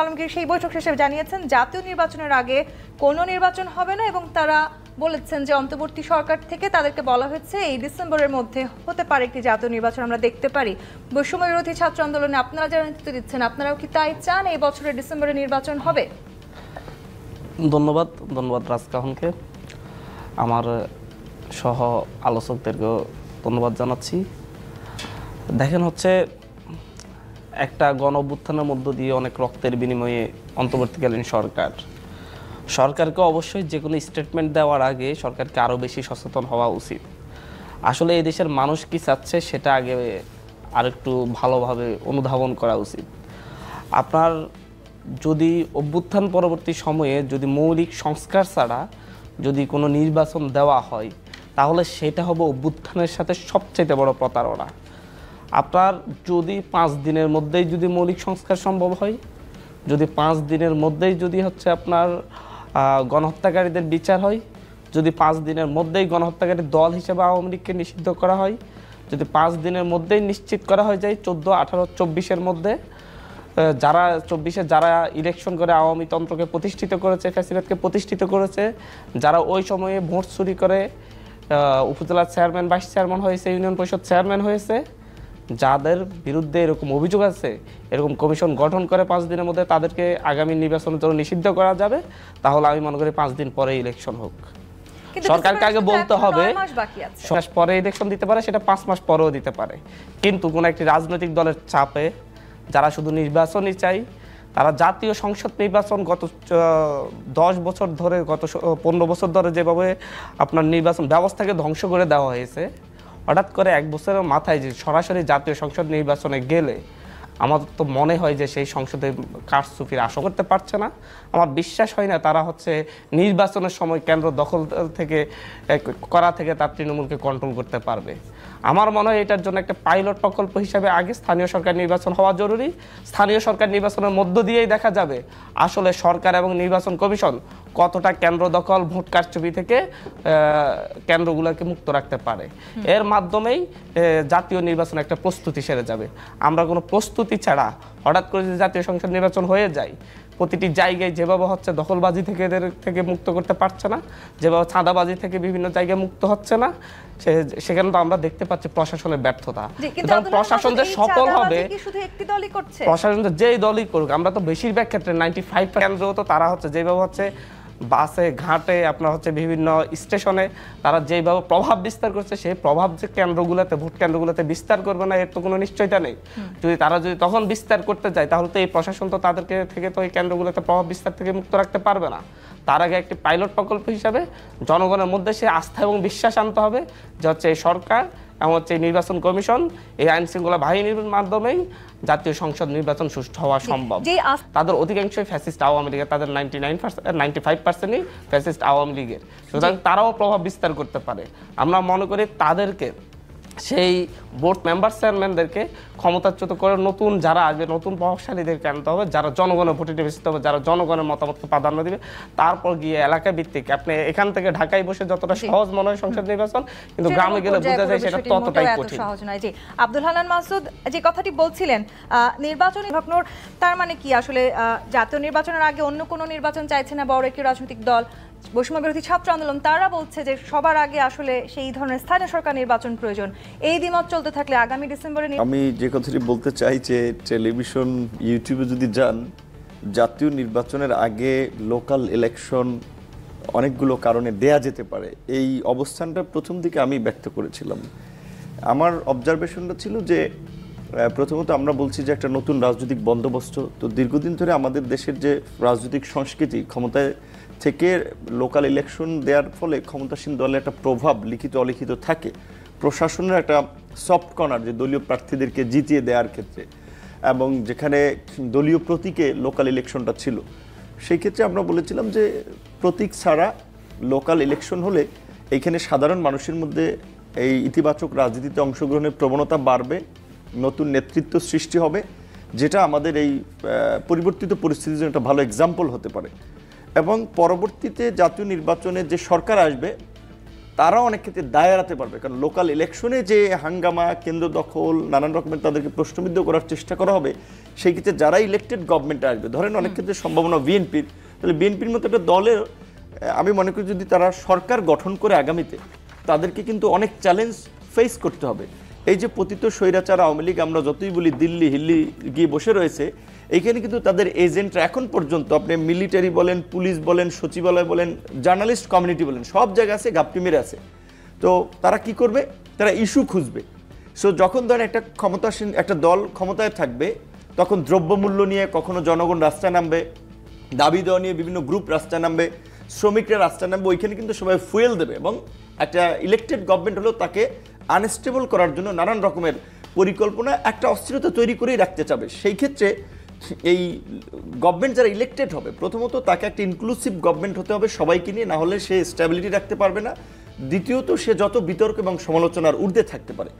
আলমগীর সেই বৈঠক শেষে জানিয়েছেন জাতীয় নির্বাচনের আগে কোনো নির্বাচন হবে না এবং তারা বলেছেন যে অন্তর্বর্তী সরকার থেকে তাদেরকে বলা হয়েছে এই ডিসেম্বরের মধ্যে হতে পারে একটি জাতীয় নির্বাচন আমরা দেখতে পারি। বৈষম্য বিরোধী ছাত্র আন্দোলনে আপনারা যারা নেতৃত্ব দিচ্ছেন আপনারাও কি তাই চান এই বছরের ডিসেম্বরে নির্বাচন হবে? ধন্যবাদ রাজকাহনকে, আমার সহ আলোচকদেরকেও ধন্যবাদ জানাচ্ছি। দেখেন একটা গণ অভ্যুত্থানের মধ্য দিয়ে অনেক রক্তের বিনিময়ে অন্তর্বর্তীকালীন সরকারকে অবশ্যই যে কোনো স্টেটমেন্ট দেওয়ার আগে সরকারকে আরও বেশি সচেতন হওয়া উচিত। আসলে এই দেশের মানুষ কি চাচ্ছে সেটা আগে আরেকটু ভালোভাবে অনুধাবন করা উচিত। আপনার যদি অভ্যুত্থান পরবর্তী সময়ে যদি মৌলিক সংস্কার ছাড়া যদি কোনো নির্বাচন দেওয়া হয় তাহলে সেটা হবে অভ্যুত্থানের সাথে সবচেয়ে বড় প্রতারণা। আপনার যদি 5 দিনের মধ্যেই যদি মৌলিক সংস্কার সম্ভব হয়, যদি 5 দিনের মধ্যেই যদি আপনার গণহত্যাকারীদের বিচার হয়, যদি 5 দিনের মধ্যেই গণহত্যাকারী দল হিসেবে আওয়ামী লীগকে নিষিদ্ধ করা হয়, যদি 5 দিনের মধ্যেই নিশ্চিত করা হয়ে যায় 14, 18, 24-এর মধ্যে যারা 24-এ যারা ইলেকশন করে আওয়ামী তন্ত্রকে প্রতিষ্ঠিত করেছে, ফ্যাসিবাদকে প্রতিষ্ঠিত করেছে, যারা ওই সময়ে ভোট চুরি করে উপজেলার চেয়ারম্যান, ভাইস চেয়ারম্যান হয়েছে, ইউনিয়ন পরিষদ চেয়ারম্যান হয়েছে, যাদের বিরুদ্ধে এরকম অভিযোগ আছে, এরকম কমিশন গঠন করে 5 দিনের মধ্যে তাদেরকে আগামী নির্বাচনের জন্য নিষিদ্ধ করা যাবে, তাহলে আমি মনে করি 5 দিন পরে ইলেকশন হোক। সরকারকে আগে বলতে হবে পরে ইলেকশন দিতে পারে, সেটা 5 মাস পরেও দিতে পারে, কিন্তু কোনো একটি রাজনৈতিক দলের চাপে যারা শুধু নির্বাচনই চাই, তারা জাতীয় সংসদ নির্বাচন গত 10 বছর ধরে, গত 15 বছর ধরে যেভাবে আপনার নির্বাচন ব্যবস্থাকে ধ্বংস করে দেওয়া হয়েছে, হঠাৎ করে 1 বছরের মাথায় যে সরাসরি জাতীয় সংসদ নির্বাচনে গেলে আমার তো মনে হয় যে সেই সংসদে কারচুপির আশা করতে পারছে না। আমার বিশ্বাস হয় না তারা নির্বাচনের সময় কেন্দ্র দখল থেকে করা থেকে তার তৃণমূলকে কন্ট্রোল করতে পারবে। আমার মনে হয় এটার জন্য একটা পাইলট প্রকল্প হিসাবে আগে স্থানীয় সরকার নির্বাচন হওয়া জরুরি। স্থানীয় সরকার নির্বাচনের মধ্য দিয়েই দেখা যাবে আসলে সরকার এবং নির্বাচন কমিশন কতটা কেন্দ্র দখল, ভোট কারচুপি থেকে কেন্দ্রগুলোকে মুক্ত রাখতে পারে। এর মাধ্যমেই জাতীয় নির্বাচন একটা প্রস্তুতি সেরে যাবে। আমরা কোনো প্রস্তুতি ছাড়া হঠাৎ করে যদি জাতীয় সংসদ নির্বাচন হয়ে যায়, প্রতিটি জায়গায় যেভাবে দখলবাজি থেকে এদের থেকে মুক্ত করতে পারছে না, যেভাবে চাঁদাবাজি থেকে বিভিন্ন জায়গায় মুক্ত হচ্ছে না, সেখানে তো আমরা দেখতে পাচ্ছি প্রশাসনের ব্যর্থতা। প্রশাসন যে সফল হবে, প্রশাসন যেই দলই করুক, আমরা তো বেশিরভাগ ক্ষেত্রে 95 কেন্দ্র তো তারা যেভাবে বাসে, ঘাটে, আপনার বিভিন্ন স্টেশনে তারা যেভাবে প্রভাব বিস্তার করছে, সেই প্রভাব যে কেন্দ্রগুলোতে, ভোট কেন্দ্রগুলোতে বিস্তার করবে না এর তো কোনো নিশ্চয়তা নেই। তারা যদি তখন বিস্তার করতে যায় তাহলে তো এই প্রশাসন তো তাদেরকে থেকে তো এই কেন্দ্রগুলোতে প্রভাব বিস্তার থেকে মুক্ত রাখতে পারবে না। তার আগে একটি পাইলট প্রকল্প হিসাবে জনগণের মধ্যে সে আস্থা এবং বিশ্বাস আনতে হবে যে এই সরকার এবং এই নির্বাচন কমিশন, এই আইন শৃঙ্খলা বাহিনীর মাধ্যমেই জাতীয় সংসদ নির্বাচন সুষ্ঠু হওয়া সম্ভব। তাদের অধিকাংশই ফ্যাসিস্ট আওয়ামী লীগের, তাদের 95%ই ফ্যাসিস্ট আওয়ামী লীগের, সুতরাং তারাও প্রভাব বিস্তার করতে পারে। আমরা মনে করি তাদেরকে, সেই বোর্ড মেম্বার চেয়ারম্যানদেরকে ক্ষমতাচ্যুত করে নতুন যারা আসবে, নতুন প্রভাবশালীদেরকে আনতে হবে, যারা জনগণের ভোটে নির্বাচিত হবে, যারা জনগণের মতামতকে প্রাধান্য দিবে। তারপর গিয়ে এলাকা ভিত্তিক, আপনি এখান থেকে ঢাকায় বসে যতটা সহজ মনে হয় সংসদ নির্বাচন, কিন্তু গ্রামে গেলে বোঝা যায় সেটা ততটাই কঠিন। আব্দুল হান্নান মাসুদ যে কথাটি বলছিলেন নির্বাচনী ভাবনার, তার মানে কি আসলে জাতীয় নির্বাচনের আগে অন্য কোনো নির্বাচন চাইছে না বড় একটি রাজনৈতিক দল? বৈষম্য বিরোধী ছাত্র আন্দোলন তারা বলছে যে সবার আগে আসলে সেই ধরনের স্থানীয় সরকার নির্বাচন প্রয়োজন। এই দ্বিমত চলতে থাকলে আগামী ডিসেম্বরে আমি যে কথাটি বলতে চাই যে টেলিভিশন, ইউটিউবে যদি যান, জাতীয় নির্বাচনের আগে লোকাল ইলেকশন অনেকগুলো কারণে দেয়া যেতে পারে, এই অবস্থানটা প্রথম দিকে আমি ব্যক্ত করেছিলাম। আমার অবজারভেশনটা ছিল যে প্রথমত আমরা বলছি যে একটা নতুন রাজনৈতিক বন্দোবস্ত, তো দীর্ঘদিন ধরে আমাদের দেশের যে রাজনৈতিক সংস্কৃতি, ক্ষমতায় থেকে লোকাল ইলেকশন দেওয়ার ফলে ক্ষমতাসীন দলের একটা প্রভাব লিখিত অলিখিত থাকে, প্রশাসনের একটা সফট কর্নার যে দলীয় প্রার্থীদেরকে জিতিয়ে দেওয়ার ক্ষেত্রে, এবং যেখানে দলীয় প্রতীকে লোকাল ইলেকশনটা ছিল, সেই ক্ষেত্রে আমরা বলেছিলাম যে প্রতীক ছাড়া লোকাল ইলেকশন হলে এইখানে সাধারণ মানুষের মধ্যে এই ইতিবাচক রাজনীতিতে অংশগ্রহণের প্রবণতা বাড়বে, নতুন নেতৃত্ব সৃষ্টি হবে, যেটা আমাদের এই পরিবর্তিত পরিস্থিতির জন্য একটা ভালো এক্সাম্পল হতে পারে। এবং পরবর্তীতে জাতীয় নির্বাচনে যে সরকার আসবে তারাও অনেক ক্ষেত্রে দায় এড়াতে পারবে, কারণ লোকাল ইলেকশনে যে হাঙ্গামা, কেন্দ্র দখল, নানান রকমের তাদেরকে প্রশ্নবিদ্ধ করার চেষ্টা করা হবে, সেই ক্ষেত্রে যারা ইলেকটেড গভর্নমেন্টে আসবে, ধরেন অনেক ক্ষেত্রে সম্ভাবনা বিএনপির, তাহলে বিএনপির মতো একটা দলের আমি মনে করি যদি তারা সরকার গঠন করে আগামীতে, তাদেরকে কিন্তু অনেক চ্যালেঞ্জ ফেস করতে হবে। এই যে পতিত স্বৈরাচার আওয়ামী লীগ আমরা যতই বলি দিল্লি হিল্লি গিয়ে বসে রয়েছে, এইখানে কিন্তু তাদের এজেন্টরা এখন পর্যন্ত, আপনি মিলিটারি বলেন, পুলিশ বলেন, সচিবালয় বলেন, জার্নালিস্ট কমিউনিটি বলেন, সব জায়গায় আছে, গাপটি মেরে আছে। তো তারা কি করবে? তারা ইস্যু খুঁজবে। সো যখন ধরেন একটা ক্ষমতাসীন একটা দল ক্ষমতায় থাকবে, তখন দ্রব্যমূল্য নিয়ে কখনো জনগণ রাস্তায় নামবে, দাবি দেওয়া নিয়ে বিভিন্ন গ্রুপ রাস্তায় নামবে, শ্রমিকরা রাস্তায় নামবে, ওইখানে কিন্তু সবাই ফুয়েল দেবে এবং একটা ইলেকটেড গভর্নমেন্ট হলেও তাকে আনস্টেবল করার জন্য নানান রকমের পরিকল্পনা, একটা অস্থিরতা তৈরি করেই রাখতে চাবে। সেই ক্ষেত্রে এই গভর্নমেন্ট যারা ইলেকটেড হবে, প্রথমত তাকে একটা ইনক্লুসিভ গভর্নমেন্ট হতে হবে সবাইকে নিয়ে, না হলে সে স্ট্যাবিলিটি রাখতে পারবে না। দ্বিতীয়ত সে যত বিতর্ক এবং সমালোচনার ঊর্ধ্বে থাকতে পারে।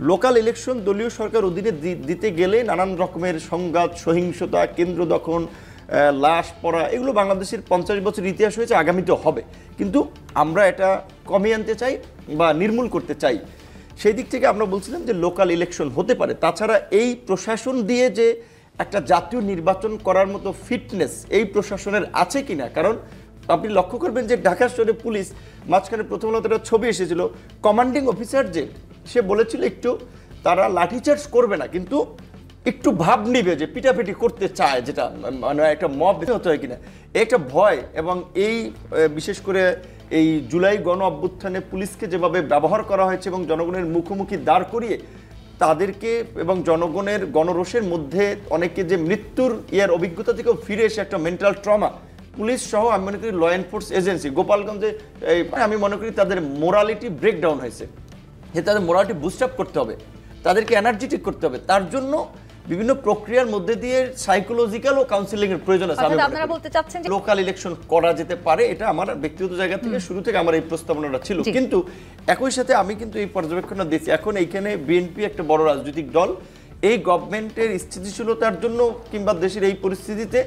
লোকাল ইলেকশন দলীয় সরকার অধীনে দিতে গেলে নানান রকমের সংঘাত, সহিংসতা, কেন্দ্র দখল, লাশ পড়া, এগুলো বাংলাদেশের 50 বছর ইতিহাস হয়েছে, আগামীতেও হবে। কিন্তু আমরা এটা কমিয়ে আনতে চাই বা নির্মূল করতে চাই। সেই দিক থেকে আমরা বলছিলাম যে লোকাল ইলেকশন হতে পারে। তাছাড়া এই প্রশাসন দিয়ে যে একটা জাতীয় নির্বাচন করার মতো ফিটনেস এই প্রশাসনের আছে কিনা, কারণ আপনি লক্ষ্য করবেন যে ঢাকা শহরে পুলিশ মাঝখানে প্রথম আলোতে একটা ছবি এসেছিল, কমান্ডিং অফিসার যে সে বলেছিল একটু তারা লাঠিচার্জ করবে না, কিন্তু একটু ভাব নিবে যে পিটাপিটি করতে চায়, যেটা মানে একটা মব হতে হয় কিনা, একটা ভয়। এবং এই বিশেষ করে এই জুলাই গণ অভ্যুত্থানে পুলিশকে যেভাবে ব্যবহার করা হয়েছে এবং জনগণের মুখোমুখি দাঁড় করিয়ে তাদেরকে এবং জনগণের গণরোষের মধ্যে অনেকে যে মৃত্যুর অভিজ্ঞতা থেকেও ফিরে এসে একটা মেন্টাল ট্রমা, পুলিশ সহ আমি মনে করি ল এনফোর্স এজেন্সি গোপালগঞ্জে আমি মনে করি তাদের মোরালিটি ব্রেকডাউন হয়েছে। যে তাদের মোরালিটি বুস্ট আপ করতে হবে, তাদেরকে এনার্জেটিক করতে হবে। তার জন্য বিভিন্ন প্রক্রিয়ার মধ্যে দিয়ে সাইকোলজিক্যাল ও কাউন্সিলিং এর প্রয়োজন আছে। আপনারা বলতে চাচ্ছেন যে লোকাল ইলেকশন করা যেতে পারে, এটা আমার ব্যক্তিগত জায়গা থেকে শুরু থেকে আমার এই প্রস্তাবনাটা ছিল। কিন্তু একই সাথে আমি কিন্তু এই পর্যবেক্ষণটা দিয়েছি, এখন এইখানে বিএনপি একটা বড় রাজনৈতিক দল, এই গভর্নমেন্টের স্থিতিশীলতার জন্য কিংবা দেশের এই পরিস্থিতিতে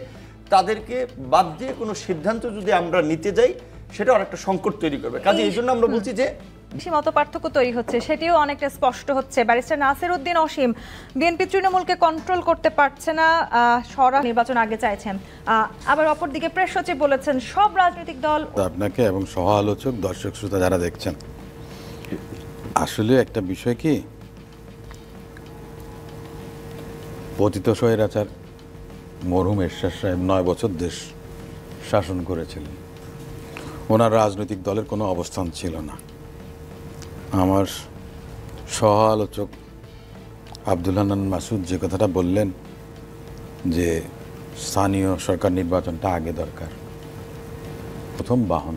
তাদেরকে বাদ দিয়ে কোনো সিদ্ধান্ত যদি আমরা নিতে যাই, সেটা আর একটা সংকট তৈরি করবে। কাজে এই জন্য আমরা বলছি যে মত পার্থক্য তৈরি হচ্ছে, সেটিও অনেকটা স্পষ্ট হচ্ছে। ব্যারিস্টার নাসির উদ্দিন অসীম, বিএনপি তৃণমূলকে কন্ট্রোল করতে পারছে না, সরাসরি নির্বাচন আগে চাইছেন। আবার অপরদিকে প্রেস সচিব বলেছেন সব রাজনৈতিক দল। আপনাকে এবং সহ আলোচক, দর্শক শ্রোতা যারা দেখছেন, আসলে একটা বিষয় কি, পতিত স্বৈরাচার মরহুম এরশাদ সাহেব 9 বছর দেশ শাসন করেছিলেন। ওনার রাজনৈতিক দলের কোনো অবস্থান ছিল না। আমার সহ আলোচক আব্দুল হান্নান মাসুদ যে কথাটা বললেন যে স্থানীয় সরকার নির্বাচনটা আগে দরকার, প্রথম বাহন